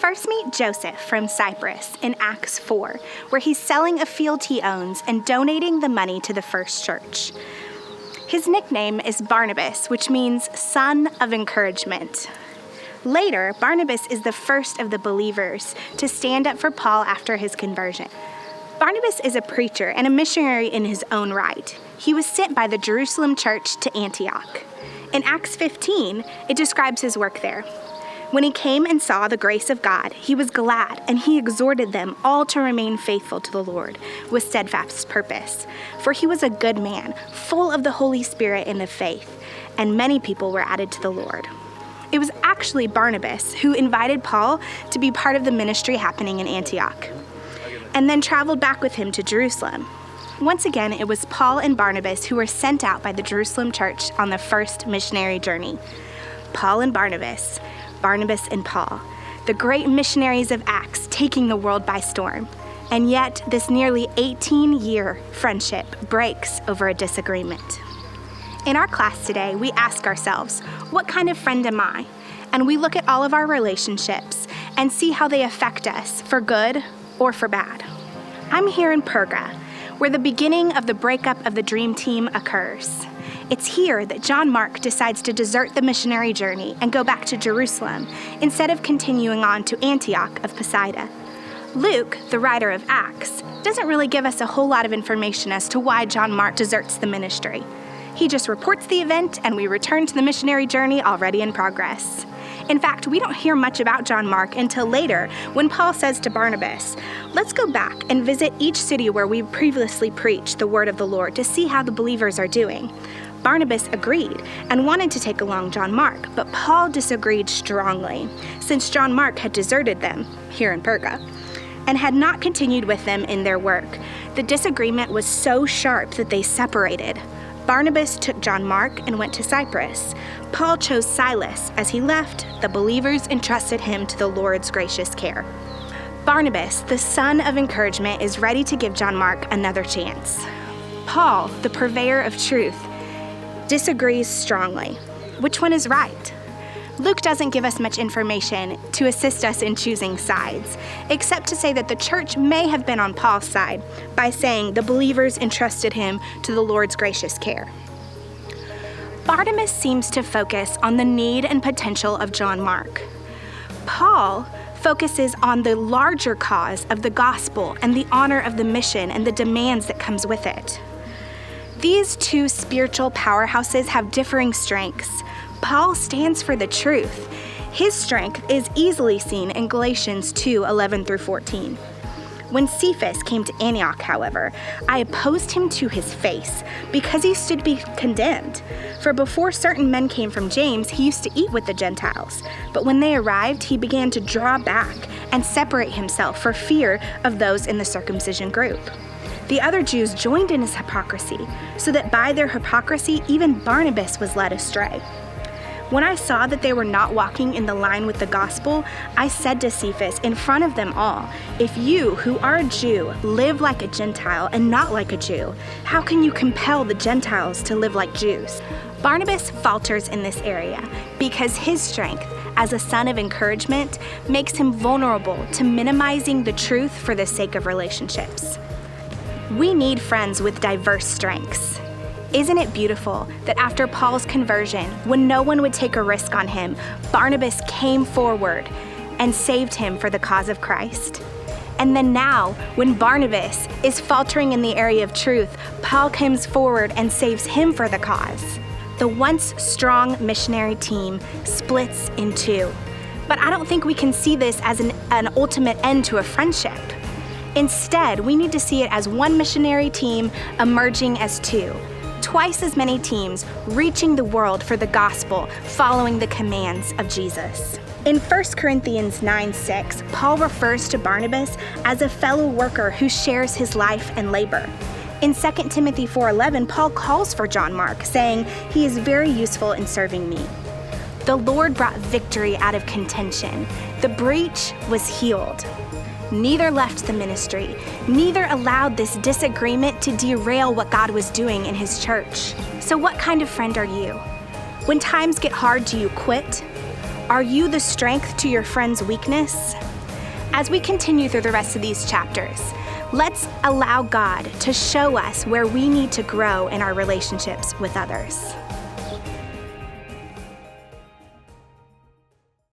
first meet Joseph from Cyprus in Acts 4, where he's selling a field he owns and donating the money to the first church. His nickname is Barnabas, which means son of encouragement. Later, Barnabas is the first of the believers to stand up for Paul after his conversion. Barnabas is a preacher and a missionary in his own right. He was sent by the Jerusalem church to Antioch. In Acts 15, it describes his work there. When he came and saw the grace of God, he was glad, and he exhorted them all to remain faithful to the Lord with steadfast purpose. For he was a good man, full of the Holy Spirit and of faith, and many people were added to the Lord. It was actually Barnabas who invited Paul to be part of the ministry happening in Antioch, and then traveled back with him to Jerusalem. Once again, it was Paul and Barnabas who were sent out by the Jerusalem church on the first missionary journey. Paul and Barnabas, Barnabas and Paul, the great missionaries of Acts taking the world by storm. And yet, this nearly 18-year friendship breaks over a disagreement. In our class today, we ask ourselves, what kind of friend am I? And we look at all of our relationships and see how they affect us for good or for bad. I'm here in Perga, where the beginning of the breakup of the dream team occurs. It's here that John Mark decides to desert the missionary journey and go back to Jerusalem instead of continuing on to Antioch of Pisidia. Luke, the writer of Acts, doesn't really give us a whole lot of information as to why John Mark deserts the ministry. He just reports the event and we return to the missionary journey already in progress. In fact, we don't hear much about John Mark until later when Paul says to Barnabas, "Let's go back and visit each city where we previously preached the word of the Lord to see how the believers are doing." Barnabas agreed and wanted to take along John Mark, but Paul disagreed strongly, since John Mark had deserted them here in Perga and had not continued with them in their work. The disagreement was so sharp that they separated. Barnabas took John Mark and went to Cyprus. Paul chose Silas. As he left, the believers entrusted him to the Lord's gracious care. Barnabas, the son of encouragement, is ready to give John Mark another chance. Paul, the purveyor of truth, disagrees strongly. Which one is right? Luke doesn't give us much information to assist us in choosing sides, except to say that the church may have been on Paul's side by saying the believers entrusted him to the Lord's gracious care. Barnabas seems to focus on the need and potential of John Mark. Paul focuses on the larger cause of the gospel and the honor of the mission and the demands that comes with it. These two spiritual powerhouses have differing strengths. Paul stands for the truth. His strength is easily seen in Galatians 2:11-14. When Cephas came to Antioch, however, I opposed him to his face because he stood to be condemned. For before certain men came from James, he used to eat with the Gentiles. But when they arrived, he began to draw back and separate himself for fear of those in the circumcision group. The other Jews joined in his hypocrisy, so that by their hypocrisy, even Barnabas was led astray. When I saw that they were not walking in the line with the gospel, I said to Cephas in front of them all, "If you, who are a Jew, live like a Gentile and not like a Jew, how can you compel the Gentiles to live like Jews?" Barnabas falters in this area because his strength as a son of encouragement makes him vulnerable to minimizing the truth for the sake of relationships. We need friends with diverse strengths. Isn't it beautiful that after Paul's conversion, when no one would take a risk on him, Barnabas came forward and saved him for the cause of Christ? And then now, when Barnabas is faltering in the area of truth, Paul comes forward and saves him for the cause. The once strong missionary team splits in two. But I don't think we can see this as an ultimate end to a friendship. Instead, we need to see it as one missionary team emerging as two. Twice as many teams reaching the world for the gospel, following the commands of Jesus. In 1 Corinthians 9:6, Paul refers to Barnabas as a fellow worker who shares his life and labor. In 2 Timothy 4:11, Paul calls for John Mark, saying, "He is very useful in serving me." The Lord brought victory out of contention. The breach was healed. Neither left the ministry. Neither allowed this disagreement to derail what God was doing in his church. So what kind of friend are you? When times get hard, do you quit? Are you the strength to your friend's weakness? As we continue through the rest of these chapters, let's allow God to show us where we need to grow in our relationships with others.